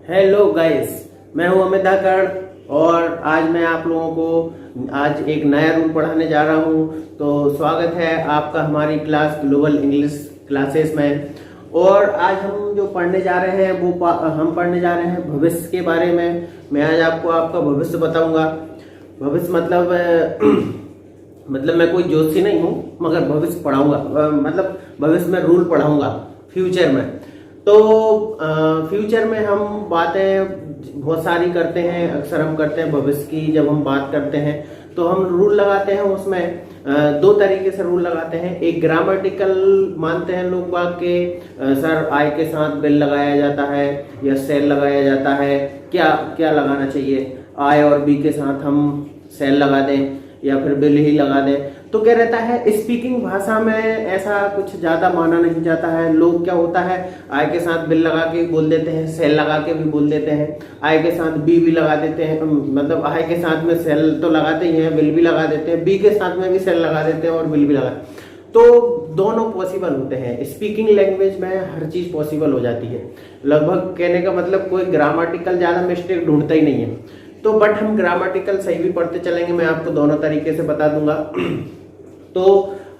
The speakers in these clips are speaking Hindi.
हेलो गाइस, मैं हूं अमित धाकड़ और आज मैं आप लोगों को आज एक नया रूल पढ़ाने जा रहा हूं। तो स्वागत है आपका हमारी क्लास ग्लोबल इंग्लिश क्लासेस में। और आज हम जो पढ़ने जा रहे हैं वो हम पढ़ने जा रहे हैं भविष्य के बारे में। मैं आज आपको आपका भविष्य बताऊंगा। भविष्य मतलब मैं कोई ज्योतिषी नहीं हूँ, मगर भविष्य पढ़ाऊंगा, मतलब भविष्य में रूल पढ़ाऊंगा फ्यूचर में। तो फ्यूचर में हम बातें बहुत सारी करते हैं, अक्सर हम करते हैं भविष्य की। जब हम बात करते हैं तो हम रूल लगाते हैं, उसमें दो तरीके से रूल लगाते हैं। एक ग्रामेटिकल मानते हैं लोग बाग के, सर आय के साथ बिल लगाया जाता है या सेल लगाया जाता है, क्या क्या लगाना चाहिए, आय और बी के साथ हम सेल लगा दें या फिर बिल ही लगा दें। तो क्या रहता है, स्पीकिंग भाषा में ऐसा कुछ ज्यादा माना नहीं जाता है। लोग क्या होता है, आय के साथ बिल लगा के बोल देते हैं, सेल लगा के भी बोल देते हैं, आय के साथ बी भी लगा देते हैं। मतलब आय के साथ में सेल तो लगाते ही हैं, बिल भी लगा देते हैं, बी के साथ में भी सेल लगा देते हैं और बिल भी लगा। तो दोनों पॉसिबल होते हैं। स्पीकिंग लैंग्वेज में हर चीज पॉसिबल हो जाती है लगभग। कहने का मतलब कोई ग्रामेटिकल ज्यादा मिस्टेक ढूंढता ही नहीं है। तो बट हम ग्रामेटिकल सही भी पढ़ते चलेंगे, मैं आपको दोनों तरीके से बता दूंगा। तो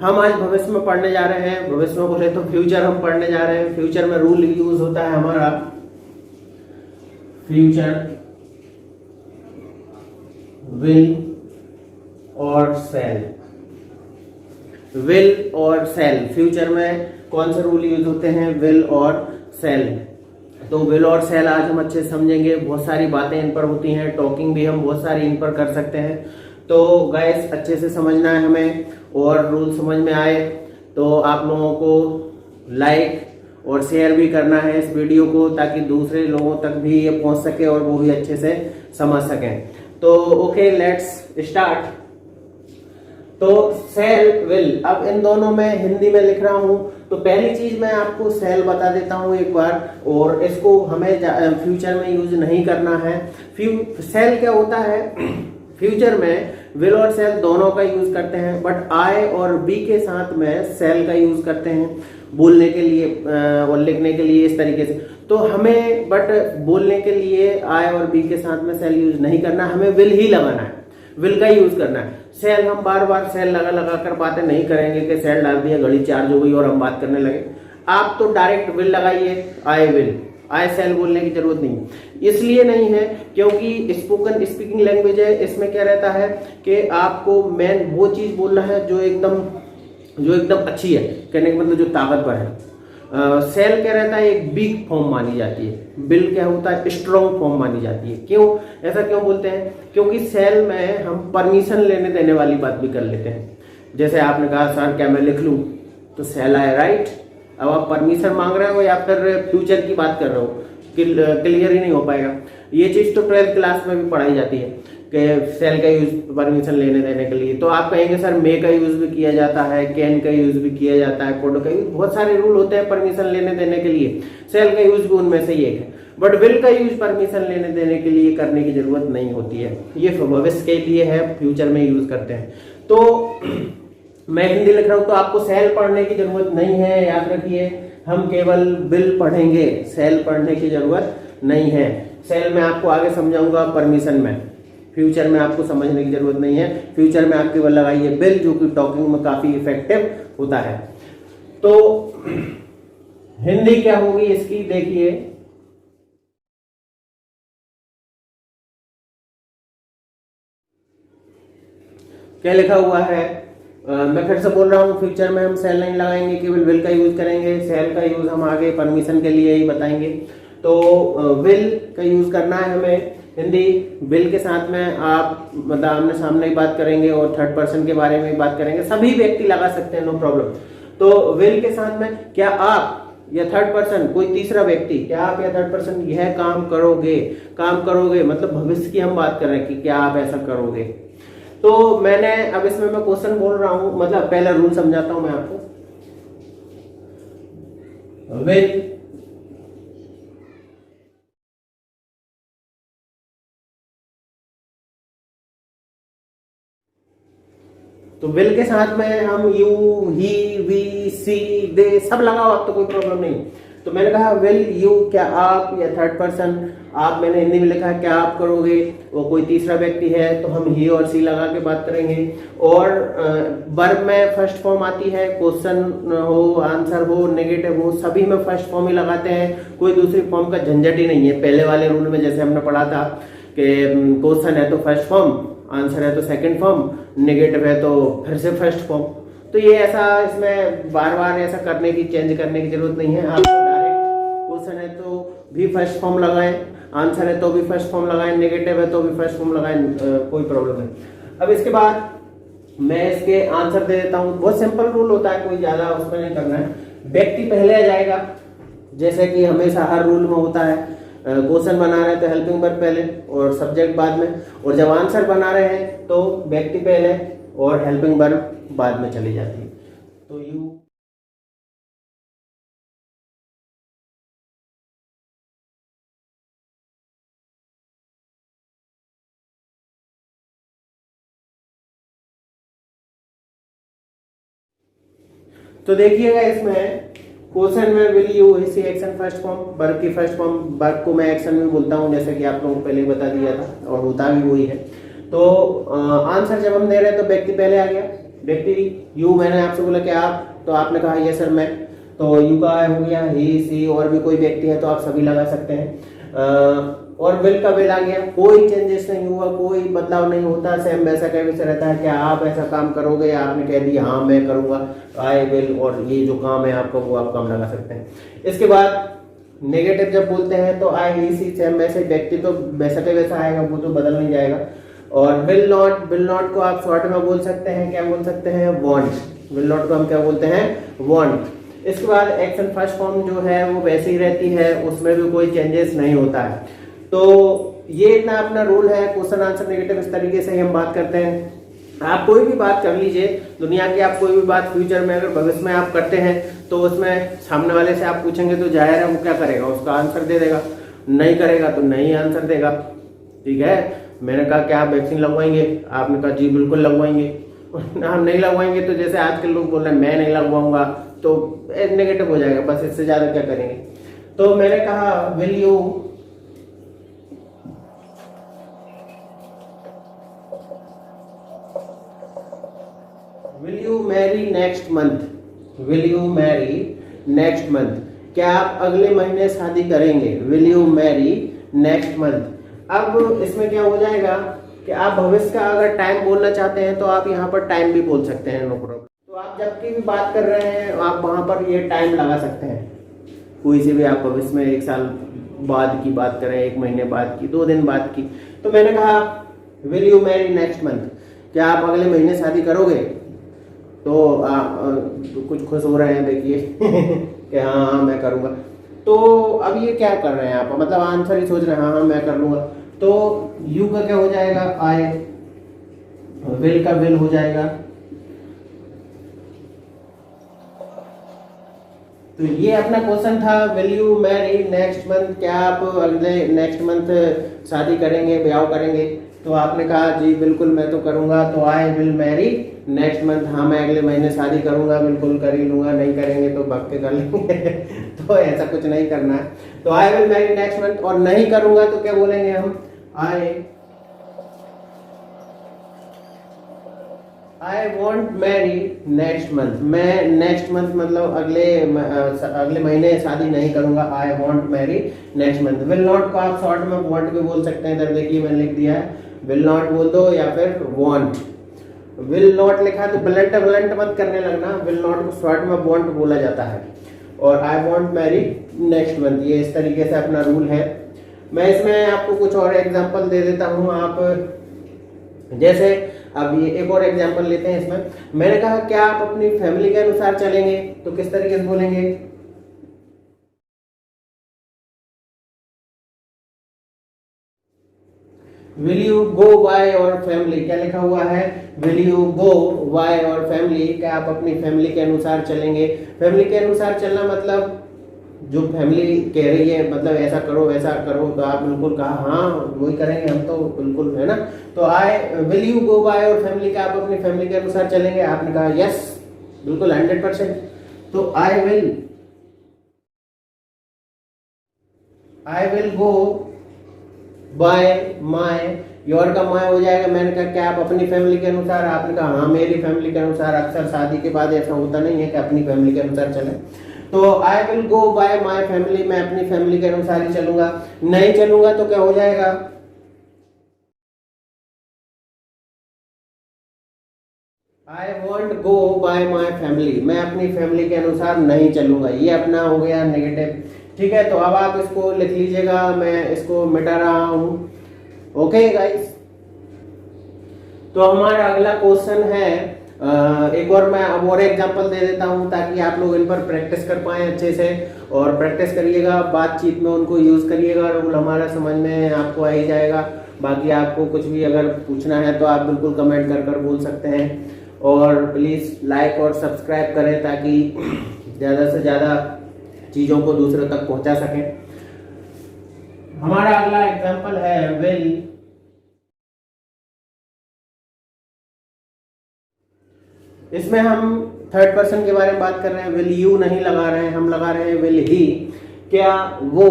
हम आज भविष्य में पढ़ने जा रहे हैं। भविष्य में बोले तो फ्यूचर हम पढ़ने जा रहे हैं। फ्यूचर में रूल यूज होता है हमारा फ्यूचर, विल और सेल। विल और सेल, फ्यूचर में कौन से रूल यूज होते हैं, विल और सेल। तो विल और सेल आज हम अच्छे से समझेंगे। बहुत सारी बातें इन पर होती हैं, टॉकिंग भी हम बहुत सारी इन पर कर सकते हैं। तो गाइस अच्छे से समझना है हमें, और रूल समझ में आए तो आप लोगों को लाइक और शेयर भी करना है इस वीडियो को, ताकि दूसरे लोगों तक भी ये पहुंच सके और वो भी अच्छे से समझ सकें। तो ओके, लेट्स स्टार्ट। तो सेल, विल, अब इन दोनों में हिंदी में लिख रहा हूं। तो पहली चीज मैं आपको सेल बता देता हूं एक बार, और इसको हमें फ्यूचर में यूज नहीं करना है। सेल क्या होता है, फ्यूचर में विल और सेल दोनों का यूज करते हैं, बट आई और बी के साथ में सेल का यूज करते हैं बोलने के लिए और लिखने के लिए, इस तरीके से। तो हमें बट बोलने के लिए आई और बी के साथ में सेल यूज नहीं करना, हमें विल ही लगाना है, विल का यूज करना है। सेल हम बार बार सेल लगा लगा कर बातें नहीं करेंगे कि सेल डाल दिया, घड़ी चार्ज हो गई और हम बात करने लगे। आप तो डायरेक्ट विल लगाइए, आई विल। आई सेल बोलने की जरूरत नहीं। इसलिए नहीं है क्योंकि स्पोकन स्पीकिंग लैंग्वेज है। इसमें क्या रहता है कि आपको मेन वो चीज बोलना है जो एकदम अच्छी है, कहने का मतलब जो ताकतवर है। सेल क्या रहता है, एक वीक फॉर्म मानी जाती है। बिल क्या होता है, स्ट्रॉन्ग फॉर्म मानी जाती है। क्यों ऐसा क्यों बोलते हैं, क्योंकि सेल में हम परमिशन लेने देने वाली बात भी कर लेते हैं। जैसे आपने कहा सर क्या मैं लिख लूं, तो सेल आए, राइट। अब आप परमिशन मांग रहे हो या फिर फ्यूचर की बात कर रहे हो, क्लियर ही नहीं हो पाएगा। ये चीज तो 12th क्लास में भी पढ़ाई जाती है कि सेल का यूज परमिशन लेने देने के लिए। तो आप कहेंगे सर मे का यूज भी किया जाता है, कैन का यूज भी किया जाता है, कोड का यूज, बहुत सारे रूल होते हैं परमिशन लेने देने के लिए। सेल का यूज भी उनमें से ही एक है। बट विल का यूज परमिशन लेने देने के लिए करने की जरूरत नहीं होती है, ये भविष्य के लिए है, फ्यूचर में यूज करते हैं। तो मैं हिंदी लिख रहा हूं तो आपको सेल पढ़ने की जरूरत नहीं है, याद रखिए। हम केवल बिल पढ़ेंगे, सेल पढ़ने की जरूरत नहीं है। सेल में आपको आगे समझाऊंगा, परमिशन में, फ्यूचर में आपको समझने की जरूरत नहीं है। फ्यूचर में आप केवल लगाइए बिल, जो कि टॉकिंग में काफी इफेक्टिव होता है। तो हिंदी क्या होगी इसकी, देखिए। क्या लिखा हुआ है, मैं फिर से बोल रहा हूँ, फ्यूचर में हम सेल नहीं लगाएंगे, केवल विल का यूज करेंगे। सेल का यूज हम आगे परमिशन के लिए ही बताएंगे। तो विल का यूज करना है हमें हिंदी। विल के साथ में आप मतलब आमने सामने ही बात करेंगे और थर्ड पर्सन के बारे में बात करेंगे। सभी व्यक्ति लगा सकते हैं, नो प्रॉब्लम। तो विल के साथ में क्या आप या थर्ड पर्सन, कोई तीसरा व्यक्ति, क्या आप या थर्ड पर्सन यह काम करोगे, काम करोगे, मतलब भविष्य की हम बात कर रहे हैं कि क्या आप ऐसा करोगे। तो मैंने अब इसमें मैं क्वेश्चन बोल रहा हूं, मतलब पहला रूल समझाता हूं मैं आपको। विल, तो विल के साथ में हम यू, ही, वी, सी, दे सब लगाओ आप, तो कोई प्रॉब्लम नहीं। तो मैंने कहा विल यू, क्या आप, या थर्ड पर्सन आप, मैंने हिंदी में लिखा है क्या आप करोगे, वो कोई तीसरा व्यक्ति है तो हम ही और सी लगा के बात करेंगे। और वर्ब में फर्स्ट फॉर्म आती है, क्वेश्चन हो, आंसर हो, नेगेटिव हो, सभी में फर्स्ट फॉर्म ही लगाते हैं, कोई दूसरी फॉर्म का झंझट ही नहीं है। पहले वाले रूल में जैसे हमने पढ़ा था कि क्वेश्चन है तो फर्स्ट फॉर्म, आंसर है तो सेकंड फॉर्म, नेगेटिव है तो फिर से फर्स्ट फॉर्म। तो ये ऐसा, इसमें बार बार ऐसा करने की, चेंज करने की जरूरत नहीं है। आपको डायरेक्ट क्वेश्चन है तो भी फर्स्ट फॉर्म लगाएं, आंसर है तो भी फर्स्ट फॉर्म लगाएं, नेगेटिव है तो भी फर्स्ट फॉर्म लगाएं, कोई प्रॉब्लम नहीं। अब इसके बाद मैं इसके आंसर दे देता हूँ। बहुत सिंपल रूल होता है, कोई ज्यादा उसमें नहीं करना है। व्यक्ति पहले आ जाएगा, जैसे कि हमेशा हर रूल में होता है। क्वेश्चन बना रहे हैं तो हेल्पिंग वर्ब पहले और सब्जेक्ट बाद में, और जब आंसर बना रहे हैं तो व्यक्ति पहले और हेल्पिंग वर्ब बाद में चली जाती है। तो यू, तो देखिएगा इसमें क्वेश्चन में विल यू, इसी एक्शन फर्स्ट फॉर्म, वर्ब की फर्स्ट फॉर्म, वर्ब को मैं एक्शन में बोलता हूँ जैसे कि आप लोगों को पहले बता दिया था और होता भी वही है। तो आंसर जब हम दे रहे हैं तो व्यक्ति पहले आ गया, व्यक्ति यू, मैंने आपसे बोला कि आप, तो आपने कहा ये सर मैं, तो यू का हो गया, ही सी, और भी कोई व्यक्ति है तो आप सभी लगा सकते हैं। और विल का विल आ गया, कोई चेंजेस नहीं हुआ, कोई बदलाव नहीं होता, सेम वैसा का वैसा रहता है। क्या आप ऐसा काम करोगे, आपने कह दिया हाँ मैं करूंगा, आई विल, और ये जो काम है आपका वो आप काम लगा सकते हैं। इसके बाद नेगेटिव जब बोलते हैं तो आई, ही, सी, सेम वैसे, व्यक्ति तो वैसा का वैसा आएगा, वो तो बदल नहीं जाएगा। और विल नॉट को आप शॉर्ट में बोल सकते हैं, क्या बोल सकते हैं, वॉन्ट। विल नॉट को हम क्या बोलते हैं, वॉन्ट। इसके बाद एक्शन फर्स्ट फॉर्म जो है वो वैसे ही रहती है, उसमें भी कोई चेंजेस नहीं होता है। तो ये इतना अपना रूल है। क्वेश्चन आंसर नेगेटिव इस तरीके से ही हम बात करते हैं। आप कोई भी बात कर लीजिए दुनिया की, आप कोई भी बात फ्यूचर में, अगर भविष्य में आप करते हैं तो उसमें सामने वाले से आप पूछेंगे तो जाहिर है वो क्या करेगा, उसका आंसर दे देगा। नहीं करेगा तो नहीं आंसर देगा। ठीक है, मैंने कहा क्या आप वैक्सीन लगवाएंगे, आपने कहा जी बिल्कुल लगवाएंगे। हम नहीं लगवाएंगे तो जैसे आजकल लोग बोल रहे हैं मैं नहीं लगवाऊंगा, तो नेगेटिव हो जाएगा, बस इससे ज्यादा क्या करेंगे। तो मैंने कहा will you Mary next month, will you Mary next month, क्या आप अगले महीने शादी करेंगे, will you Mary next month. अब इसमें क्या हो जाएगा कि आप भविष्य का अगर टाइम बोलना चाहते हैं तो आप यहाँ पर टाइम भी बोल सकते हैं, नो प्रॉब्लम। तो आप जब की भी बात कर रहे हैं आप वहां पर ये टाइम लगा सकते हैं। कोई से भी आप भविष्य में 1 साल बाद की बात करें, 1 महीने बाद की, 2 दिन बाद की। तो मैंने कहा will you Mary next month, क्या आप अगले महीने शादी करोगे। तो कुछ खुश हो रहे हैं देखिए कि हाँ हाँ मैं करूंगा। तो अब ये क्या कर रहे हैं आप, मतलब आंसर ही सोच रहे हैं हाँ हाँ मैं कर लूंगा। तो यू का क्या हो जाएगा, आई, विल का विल हो जाएगा। तो ये अपना क्वेश्चन था, will you Mary next month, क्या आप अगले नेक्स्ट मंथ शादी करेंगे, ब्याह करेंगे। तो आपने कहा जी बिल्कुल मैं तो करूंगा। तो I will marry next month, हाँ मैं अगले महीने शादी करूंगा, बिल्कुल कर ही लूंगा, नहीं करेंगे तो भाग के कर लेंगे तो ऐसा कुछ नहीं करना है। तो I will marry next month, और नहीं करूंगा तो क्या बोलेंगे हम, I won't marry next month, मैं नेक्स्ट मंथ मतलब अगले महीने शादी नहीं करूंगा, I won't marry next month. Will not को आप शॉर्ट में वॉन्ट भी बोल सकते हैं, इधर देखिए मैंने लिख दिया है, विल नॉट बोल दो या फिर वॉन्ट। विल नॉट लिखा तो ब्लंट मत करने लगना, विल नॉट को शॉर्ट में वॉन्ट बोला जाता है। और I won't marry next month, ये इस तरीके से अपना रूल है। मैं इसमें आपको कुछ और एग्जांपल दे देता हूं। आप जैसे अब ये एक और एग्जांपल लेते हैं। इसमें मैंने कहा क्या आप अपनी फैमिली के अनुसार चलेंगे, तो किस तरीके से बोलेंगे, विल यू गो वाई और फैमिली, क्या लिखा हुआ है, विल यू गो वाई और फैमिली, क्या आप अपनी फैमिली के अनुसार चलेंगे। फैमिली के अनुसार चलना मतलब जो फैमिली कह रही है, मतलब ऐसा करो वैसा करो, तो आप बिल्कुल कहा हाँ वही करेंगे हम तो बिल्कुल, है ना। तो I will you go by और फैमिली, क्या आप अपनी फैमिली के अनुसार चलेंगे। आपने कहा यस बिल्कुल 100%। तो I will I will go by my, your का माय हो जाएगा। मैंने कहा क्या आप अपनी फैमिली के अनुसार, आपने कहा हाँ मेरी फैमिली के अनुसार। अक्सर शादी के बाद ऐसा होता नहीं है कि अपनी फैमिली के अनुसार चले। तो I will go by my family, मैं अपनी फैमिली के अनुसार ही चलूंगा। नहीं चलूंगा तो क्या हो जाएगा, I want go bye my family, मैं अपनी फैमिली के अनुसार नहीं चलूंगा। ये अपना हो गया नेगेटिव। ठीक है, तो अब आप इसको लिख लीजिएगा, मैं इसको मिटा रहा हूं। ओके गाइस, तो हमारा अगला क्वेश्चन है, एक और मैं अब और एग्जांपल दे देता हूं ताकि आप लोग इन पर प्रैक्टिस कर पाए अच्छे से। और प्रैक्टिस करिएगा, बातचीत में उनको यूज करिएगा, रूल हमारा समझ में आपको आ ही जाएगा। बाकी आपको कुछ भी अगर पूछना है तो आप बिल्कुल कमेंट कर बोल सकते हैं। और प्लीज लाइक और सब्सक्राइब करें ताकि ज्यादा से ज्यादा चीजों को दूसरों तक पहुंचा सकें। हमारा अगला एग्जांपल है विल। इसमें हम थर्ड पर्सन के बारे में बात कर रहे हैं। विल यू नहीं लगा रहे हैं, हम लगा रहे हैं विल ही। क्या वो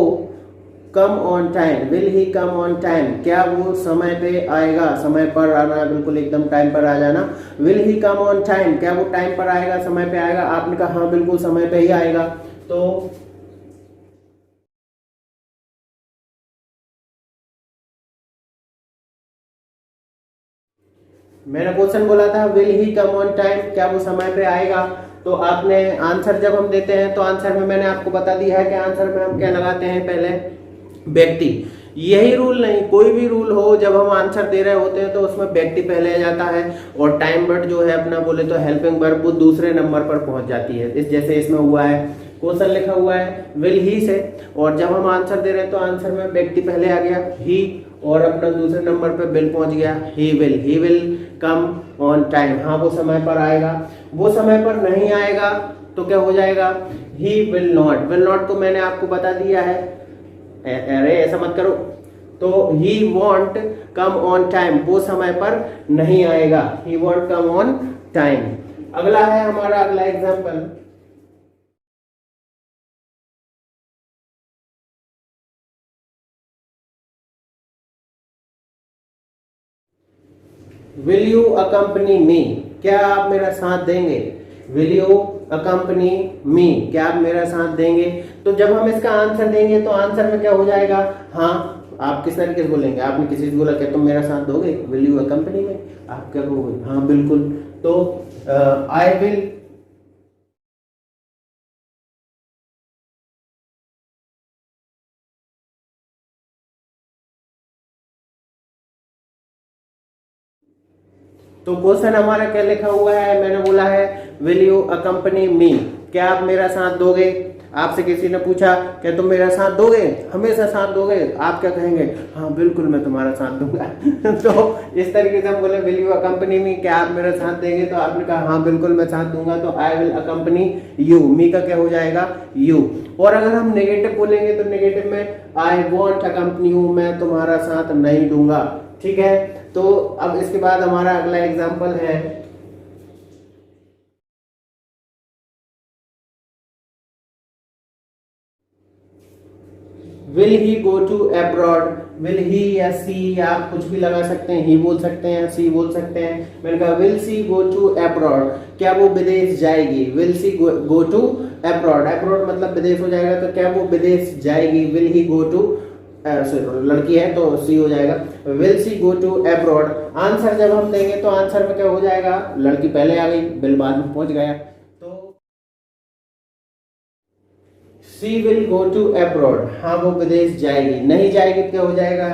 come on time, will he come on time, क्या वो समय पे आएगा। समय पर आना, बिल्कुल एकदम टाइम पर आ जाना। Will he come on time, क्या वो टाइम पर आएगा, समय पे आएगा। आपने कहा हाँ बिल्कुल समय पे ही आएगा। तो मैंने क्वेश्चन बोला था will he come on time, क्या वो समय पे आएगा। तो आपने आंसर जब हम देते हैं तो आंसर में मैंने आपको बता दिया है कि आंसर में हम क्या लगाते हैं, पहले व्यक्ति। यही रूल नहीं, कोई भी रूल हो, जब हम आंसर दे रहे होते हैं तो उसमें व्यक्ति पहले आ जाता है और टाइम वर्ड जो है अपना बोले तो हेल्पिंग वर्ब वो दूसरे नंबर पर पहुंच जाती है। इस जैसे इसमें हुआ है, क्वेश्चन लिखा हुआ है विल ही से, और जब हम आंसर दे रहे हैं तो आंसर में व्यक्ति पहले आ गया ही, और अपना दूसरे नंबर पे विल पहुंच गया। He will come on time, हाँ वो समय पर आएगा। वो समय पर नहीं आएगा तो क्या हो जाएगा, ही विल नॉट को मैंने आपको बता दिया है। अरे ऐसा मत करो। तो ही वॉन्ट कम ऑन टाइम, वो समय पर नहीं आएगा। ही वॉन्ट कम ऑन टाइम। अगला है हमारा अगला एग्जाम्पल, विल यू अकम्पनी मी, क्या आप मेरा साथ देंगे। विल यू अकम्पनी मी, क्या आप मेरा साथ देंगे। तो जब हम इसका आंसर देंगे तो आंसर में क्या हो जाएगा, हाँ। आप किस तरीके से बोलेंगे, आपने किसी से बोला क्या तुम मेरा साथ दोगे, विल यू अकम्पनी में, आप क्या कहोगे, हाँ बिल्कुल। तो आई विल तो क्वेश्चन हमारा क्या लिखा हुआ है, मैंने बोला है विल यू अकम्पनी मी, क्या आप मेरा साथ दोगे। आपसे किसी ने पूछा क्या तुम मेरा साथ दोगे, हमेशा साथ दोगे, आप क्या कहेंगे, हाँ बिल्कुल मैं तुम्हारा साथ दूंगा। तो इस तरीके से हम बोले विल यू अकम्पनी मी, क्या आप मेरा साथ देंगे। तो आपने कहा हाँ बिल्कुल मैं साथ दूंगा, तो आई विल अकम्पनी यू, मी का क्या हो जाएगा, यू। और अगर हम नेगेटिव बोलेंगे तो नेगेटिव में आई वॉन्ट अकम्पनी यू, मैं तुम्हारा साथ नहीं दूंगा। ठीक है, तो अब इसके बाद हमारा अगला एग्जाम्पल है, will he go to abroad. Will he या सी, आप कुछ भी लगा सकते हैं, ही बोल सकते हैं, सी बोल सकते हैं। मैंने कहा will she go to abroad, क्या वो विदेश जाएगी। Will she go to abroad, abroad मतलब विदेश हो जाएगा, तो क्या वो विदेश जाएगी। विल ही गो टू, लड़की है तो सी हो जाएगा, will she go to abroad. Answer जब हम देंगे तो आंसर में क्या हो जाएगा, लड़की पहले आ गई, विल बाद में पहुंच गया। तो सी विल गो टू अब्रॉड, हाँ वो विदेश जाएगी। नहीं जाएगी क्या हो जाएगा,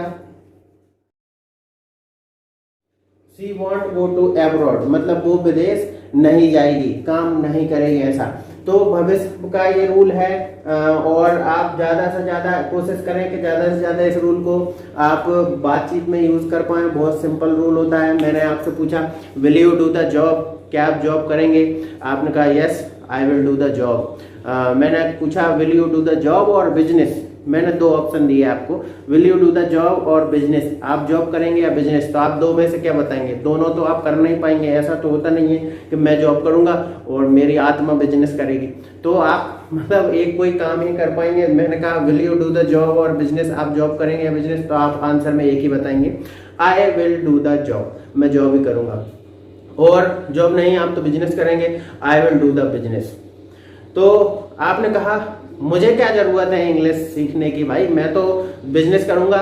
सी वॉन्ट गो टू अब्रॉड, मतलब वो विदेश नहीं जाएगी, काम नहीं करेगी ऐसा। तो भविष्य का ये रूल है, और आप ज्यादा से ज्यादा कोशिश करें कि ज्यादा से ज्यादा इस रूल को आप बातचीत में यूज कर पाए। बहुत सिंपल रूल होता है। मैंने आपसे पूछा will you do the job, क्या आप जॉब करेंगे, आपने कहा yes I will do the job. मैंने पूछा will you do the job और बिजनेस, मैंने दो ऑप्शन दिए आपको, will you do the job और बिजनेस, आप जॉब करेंगे या बिजनेस। तो आप दो में से क्या बताएंगे, दोनों तो आप कर नहीं पाएंगे। ऐसा तो होता नहीं है कि मैं जॉब करूंगा और मेरी आत्मा बिजनेस करेगी। तो आप मतलब एक कोई काम ही कर पाएंगे। मैंने कहा will you do the job और बिजनेस, आप जॉब करेंगे या बिजनेस, तो आप आंसर में एक ही बताएंगे, आई विल डू द जॉब, मैं जॉब ही करूंगा। और जॉब नहीं, आप तो बिजनेस करेंगे, आई विल डू द बिजनेस। तो आपने कहा मुझे क्या जरूरत है इंग्लिश सीखने की, भाई मैं तो बिजनेस करूंगा,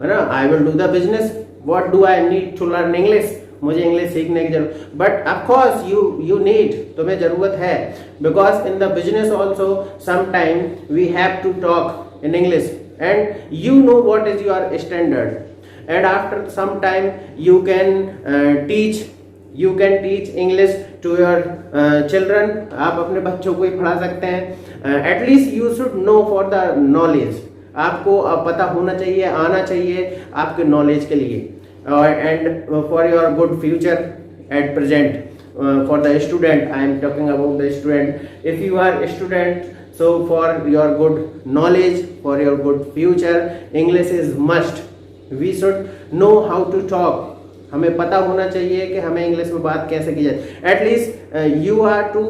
है ना, I will do the business, what do I need to learn English, मुझे इंग्लिश सीखने की जरूरत, but of course you need, तुम्हें जरूरत है, because in the business also sometime we have to talk in English and you know what is your standard and after some time you can teach English to your children, आप अपने बच्चों को ही पढ़ा सकते हैं। At least you should know for the knowledge, आपको पता होना चाहिए, आना चाहिए आपके नॉलेज के लिए, and for your good future at present, for the student, I am talking about the student, if you are student, so for your good knowledge, for your good future, English is must, we should know how to talk, हमें पता होना चाहिए कि हमें इंग्लिश में बात कैसे की जाए। At least you are to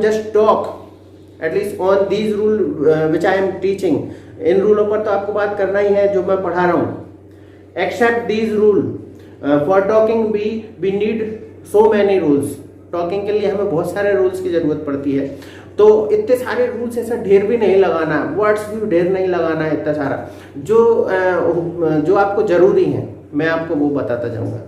just talk at least on these rule which I am teaching, इन रूलों पर तो आपको बात करना ही है जो मैं पढ़ा रहा हूँ। Except these rule, for talking we need so many rules, talking के लिए हमें बहुत सारे रूल्स की जरूरत पड़ती है। तो इतने सारे रूल्स ऐसा ढेर भी नहीं लगाना, वर्ड्स भी ढेर नहीं लगाना है, इतना सारा जो आपको जरूरी है मैं आपको वो बताता जाऊंगा,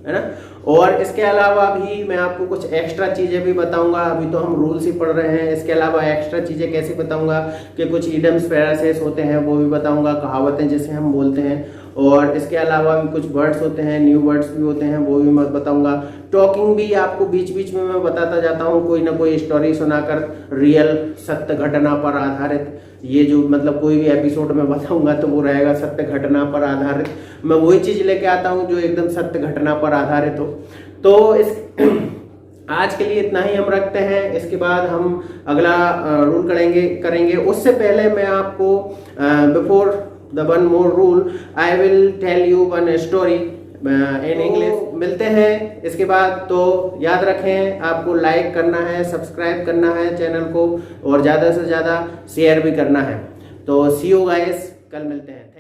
है ना। और इसके अलावा भी मैं आपको कुछ एक्स्ट्रा चीजें भी बताऊंगा, अभी तो हम रूल्स ही पढ़ रहे हैं, इसके अलावा एक्स्ट्रा चीजें कैसे बताऊंगा कि कुछ इडम्स पैरासेस होते हैं वो भी बताऊंगा, कहावतें जिसे हम बोलते हैं, और इसके अलावा भी कुछ वर्ड्स होते हैं, न्यू वर्ड्स भी होते हैं, वो भी मैं बताऊंगा। टॉकिंग भी आपको बीच बीच में मैं बताता जाता हूँ, कोई ना कोई स्टोरी सुनाकर, रियल सत्य घटना पर आधारित, ये जो मतलब कोई भी एपिसोड में बताऊंगा तो वो रहेगा सत्य घटना पर आधारित, मैं वही चीज लेके आता हूँ जो एकदम सत्य घटना पर आधारित हो। तो इस आज के लिए इतना ही हम रखते हैं, इसके बाद हम अगला रूल करेंगे। उससे पहले मैं आपको before the one more rule I will tell you one story in English. मिलते हैं इसके बाद, तो याद रखें आपको लाइक करना है, सब्सक्राइब करना है चैनल को, और ज़्यादा से ज़्यादा शेयर भी करना है। तो सी यू गाइस, कल मिलते हैं।